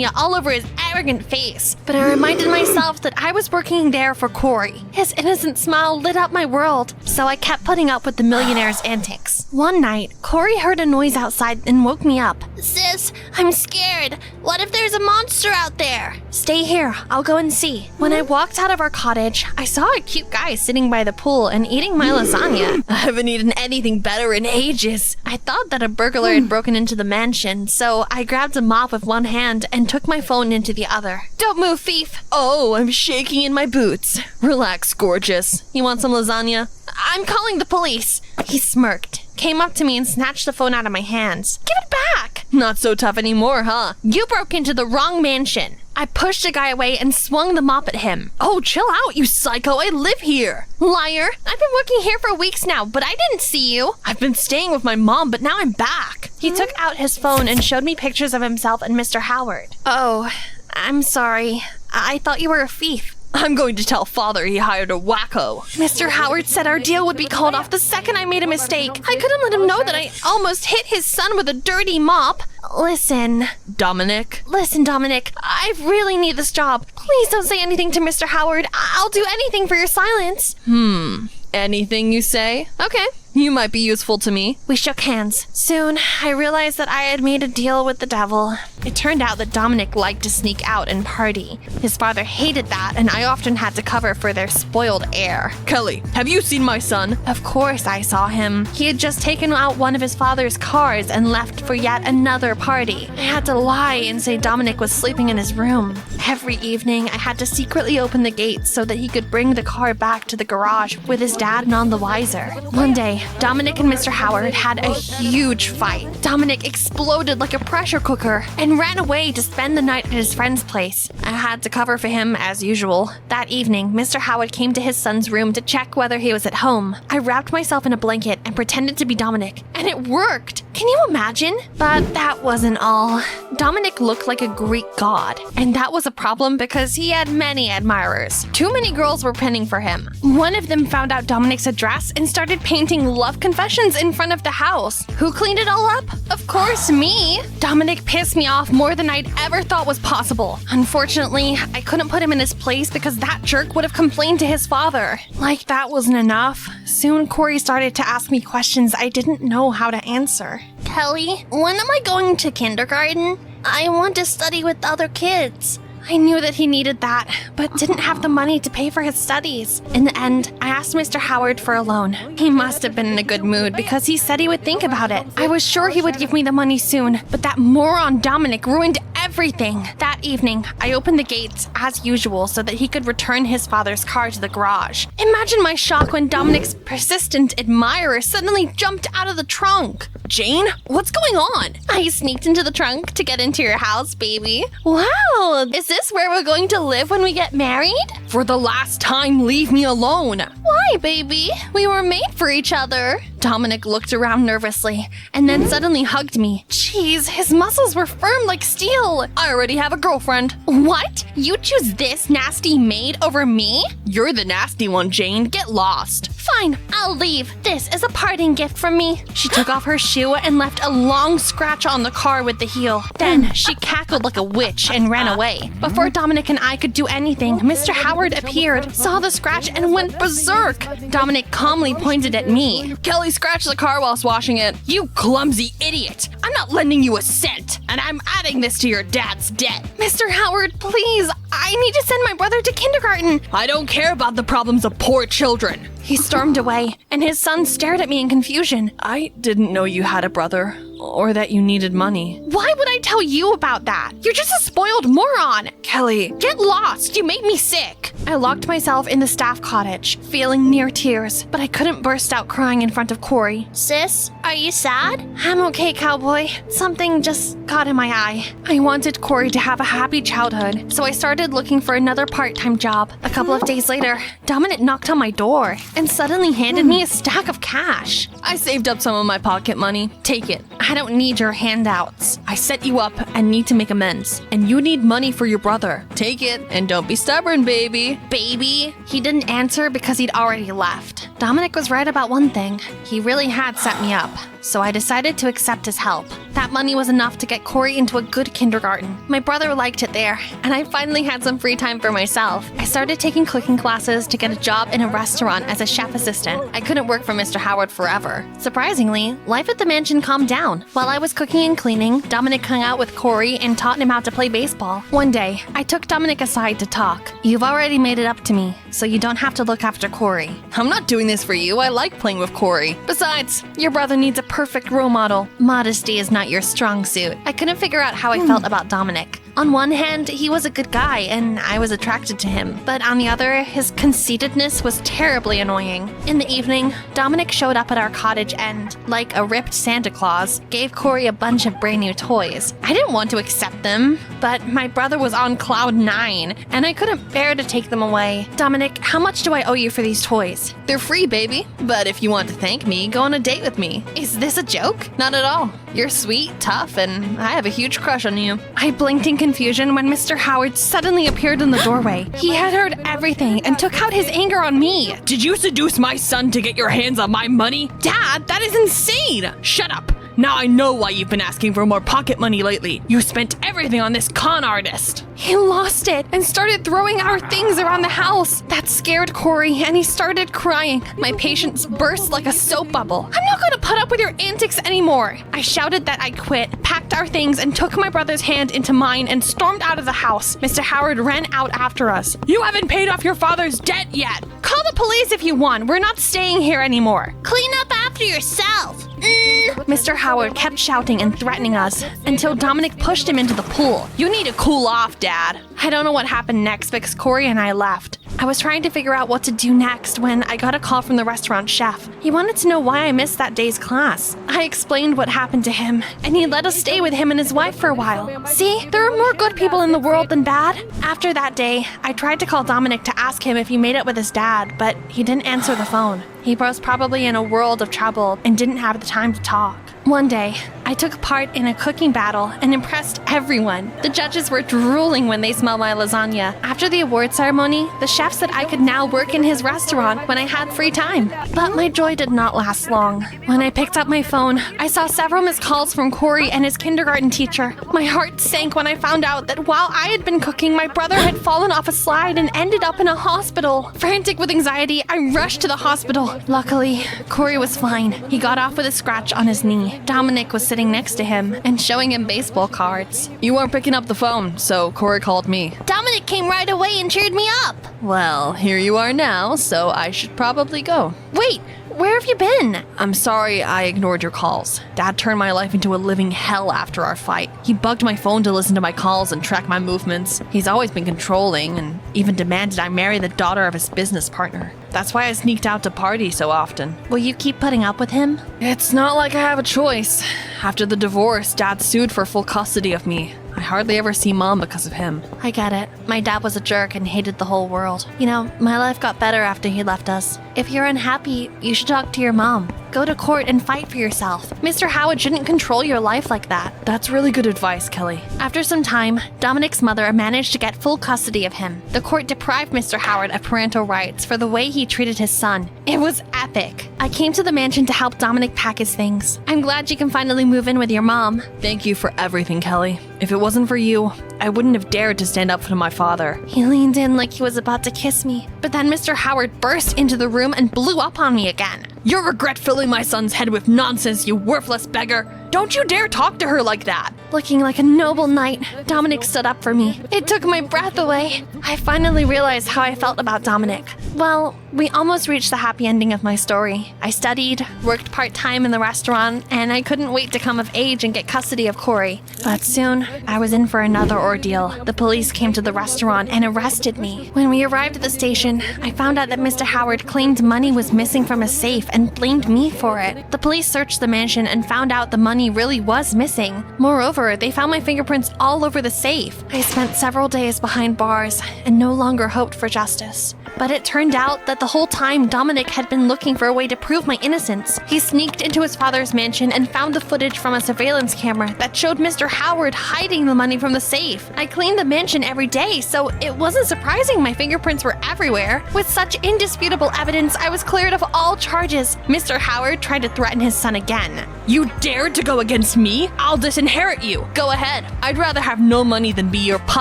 all over his arrogant face. But I reminded myself that I was working there for Corey. His innocent smile lit up my world, so I kept putting up with the millionaire's antics. One night, Corey heard a noise outside and woke me up. Sis, I'm scared. What if there's a monster out there? Stay here, I'll go and see. When I walked out of our cottage, I saw a cute guy sitting by the pool and eating my lasagna. I haven't eaten anything better in ages. I thought that a burglar had broken into the mansion, so I grabbed a mop with one hand and took my phone into the other. Don't move, thief! Oh, I'm shaking in my boots. Relax, gorgeous. You want some lasagna? I'm calling the police. He smirked, came up to me and snatched the phone out of my hands. Give it back! Not so tough anymore, huh? You broke into the wrong mansion. I pushed the guy away and swung the mop at him. Oh, chill out, you psycho. I live here. Liar. I've been working here for weeks now, but I didn't see you. I've been staying with my mom, but now I'm back. He took out his phone and showed me pictures of himself and Mr. Howard. Oh, I'm sorry. I thought you were a thief. I'm going to tell father he hired a wacko. Mr. Howard said our deal would be called off the second I made a mistake. I couldn't let him know that I almost hit his son with a dirty mop. Listen, Dominic, I really need this job. Please don't say anything to Mr. Howard. I'll do anything for your silence. Anything you say? Okay. You might be useful to me. We shook hands. Soon, I realized that I had made a deal with the devil. It turned out that Dominic liked to sneak out and party. His father hated that, and I often had to cover for their spoiled heir. Kelly, have you seen my son? Of course I saw him. He had just taken out one of his father's cars and left for yet another party. I had to lie and say Dominic was sleeping in his room. Every evening, I had to secretly open the gates so that he could bring the car back to the garage with his dad none the wiser. One day, Dominic and Mr. Howard had a huge fight. Dominic exploded like a pressure cooker and ran away to spend the night at his friend's place. I had to cover for him as usual. That evening, Mr. Howard came to his son's room to check whether he was at home. I wrapped myself in a blanket and pretended to be Dominic, and it worked. Can you imagine? But that wasn't all. Dominic looked like a Greek god, and that was a problem because he had many admirers. Too many girls were pinning for him. One of them found out Dominic's address and started painting love confessions in front of the house. Who cleaned it all up? Of course, me. Dominic pissed me off more than I'd ever thought was possible. Unfortunately, I couldn't put him in his place because that jerk would have complained to his father. Like that wasn't enough. Soon, Corey started to ask me questions I didn't know how to answer. Kelly, when am I going to kindergarten? I want to study with other kids. I knew that he needed that, but didn't have the money to pay for his studies. In the end, I asked Mr. Howard for a loan. He must have been in a good mood because he said he would think about it. I was sure he would give me the money soon, but that moron Dominic ruined everything. That evening, I opened the gates as usual so that he could return his father's car to the garage. Imagine my shock when Dominic's persistent admirer suddenly jumped out of the trunk. Jane, what's going on? I sneaked into the trunk to get into your house, baby. Wow, is this where we're going to live when we get married? For the last time, leave me alone. Why, baby? We were made for each other. Dominic looked around nervously and then suddenly hugged me. Jeez, his muscles were firm like steel. I already have a girlfriend. What? You choose this nasty maid over me? You're the nasty one, Jane. Get lost. Fine, I'll leave. This is a parting gift from me. She took off her shoe and left a long scratch on the car with the heel. Then she cackled like a witch and ran away. Before Dominic and I could do anything, Mr. Howard appeared, saw the scratch, and went berserk. Dominic calmly pointed at me. Kelly scratched the car whilst washing it. You clumsy idiot. I'm not lending you a cent, and I'm adding this to your dad's debt. Mr. Howard, please, I need to send my brother to kindergarten. I don't care about the problems of poor children. He stormed away, and his son stared at me in confusion. I didn't know you had a brother, or that you needed money. Why would I tell you about that? You're just a spoiled moron. Kelly, get lost. You make me sick. I locked myself in the staff cottage, feeling near tears, but I couldn't burst out crying in front of Corey. Sis, are you sad? I'm okay, cowboy. Something just got in my eye. I wanted Corey to have a happy childhood, so I started looking for another part-time job. A couple of days later, Dominic knocked on my door and suddenly handed me a stack of cash. I saved up some of my pocket money. Take it. I don't need your handouts. I set you up and need to make amends, and you need money for your brother. Take it, and don't be stubborn, baby. Baby? He didn't answer because he'd already left. Dominic was right about one thing. He really had set me up, so I decided to accept his help. That money was enough to get Corey into a good kindergarten. My brother liked it there, and I finally had some free time for myself. I started taking cooking classes to get a job in a restaurant as a chef assistant. I couldn't work for Mr. Howard forever. Surprisingly, life at the mansion calmed down. While I was cooking and cleaning, Dominic hung out with Corey and taught him how to play baseball. One day, I took Dominic aside to talk. "You've already made it up to me, so you don't have to look after Corey." I'm not doing this for you. I like playing with Corey. Besides, your brother needs a perfect role model. Modesty is not your strong suit. I couldn't figure out how I felt about Dominic. On one hand, he was a good guy, and I was attracted to him. But on the other, his conceitedness was terribly annoying. In the evening, Dominic showed up at our cottage and, like a ripped Santa Claus, gave Corey a bunch of brand new toys. I didn't want to accept them, but my brother was on cloud 9, and I couldn't bear to take them away. Dominic, how much do I owe you for these toys? They're free, baby. But if you want to thank me, go on a date with me. Is this a joke? Not at all. You're sweet, tough, and I have a huge crush on you. I blinked in confusion when Mr. Howard suddenly appeared in the doorway. He had heard everything and took out his anger on me. Did you seduce my son to get your hands on my money? Dad, that is insane! Shut up! Now I know why you've been asking for more pocket money lately. You spent everything on this con artist. He lost it and started throwing our things around the house. That scared Corey, and he started crying. My patience burst like a soap bubble. "I'm not gonna put up with your antics anymore." I shouted that I quit, packed our things, and took my brother's hand into mine and stormed out of the house. Mr. Howard ran out after us. You haven't paid off your father's debt yet. Call the police if you want. We're not staying here anymore. Clean up after yourself. Mr. Howard kept shouting and threatening us until Dominic pushed him into the pool. You need to cool off, Dad. I don't know what happened next because Corey and I left. I was trying to figure out what to do next when I got a call from the restaurant chef. He wanted to know why I missed that day's class. I explained what happened to him, and he let us stay with him and his wife for a while. See, there are more good people in the world than bad. After that day, I tried to call Dominic to ask him if he made it with his dad, but he didn't answer the phone. He was probably in a world of trouble and didn't have the time to talk. One day, I took part in a cooking battle and impressed everyone. The judges were drooling when they smelled my lasagna. After the award ceremony, the chef said I could now work in his restaurant when I had free time. But my joy did not last long. When I picked up my phone, I saw several missed calls from Corey and his kindergarten teacher. My heart sank when I found out that while I had been cooking, my brother had fallen off a slide and ended up in a hospital. Frantic with anxiety, I rushed to the hospital. Luckily, Corey was fine. He got off with a scratch on his knee. Dominic was sitting next to him and showing him baseball cards. You weren't picking up the phone, so Corey called me. Dominic came right away and cheered me up. Well, here you are now, so I should probably go. Wait, where have you been? I'm sorry I ignored your calls. Dad turned my life into a living hell after our fight. He bugged my phone to listen to my calls and track my movements. He's always been controlling and even demanded I marry the daughter of his business partner. That's why I sneaked out to party so often. Will you keep putting up with him? It's not like I have a choice. After the divorce, Dad sued for full custody of me. I hardly ever see Mom because of him. I get it. My dad was a jerk and hated the whole world. You know, my life got better after he left us. If you're unhappy, you should talk to your mom. Go to court and fight for yourself. Mr. Howard shouldn't control your life like that. That's really good advice, Kelly. After some time, Dominic's mother managed to get full custody of him. The court deprived Mr. Howard of parental rights for the way he treated his son. It was epic. I came to the mansion to help Dominic pack his things. I'm glad you can finally move in with your mom. Thank you for everything, Kelly. If it wasn't for you, I wouldn't have dared to stand up for my father. He leaned in like he was about to kiss me, but then Mr. Howard burst into the room and blew up on me again. You regret filling my son's head with nonsense, you worthless beggar. Don't you dare talk to her like that. Looking like a noble knight, Dominic stood up for me. It took my breath away. I finally realized how I felt about Dominic. Well, we almost reached the happy ending of my story. I studied, worked part-time in the restaurant, and I couldn't wait to come of age and get custody of Corey. But soon, I was in for another ordeal. The police came to the restaurant and arrested me. When we arrived at the station, I found out that Mr. Howard claimed money was missing from a safe and blamed me for it. The police searched the mansion and found out the money really was missing. Moreover, over, they found my fingerprints all over the safe. I spent several days behind bars and no longer hoped for justice. But it turned out that the whole time Dominic had been looking for a way to prove my innocence. He sneaked into his father's mansion and found the footage from a surveillance camera that showed Mr. Howard hiding the money from the safe. I cleaned the mansion every day, so it wasn't surprising my fingerprints were everywhere. With such indisputable evidence, I was cleared of all charges. Mr. Howard tried to threaten his son again. You dared to go against me? I'll disinherit you. Go ahead. I'd rather have no money than be your puppet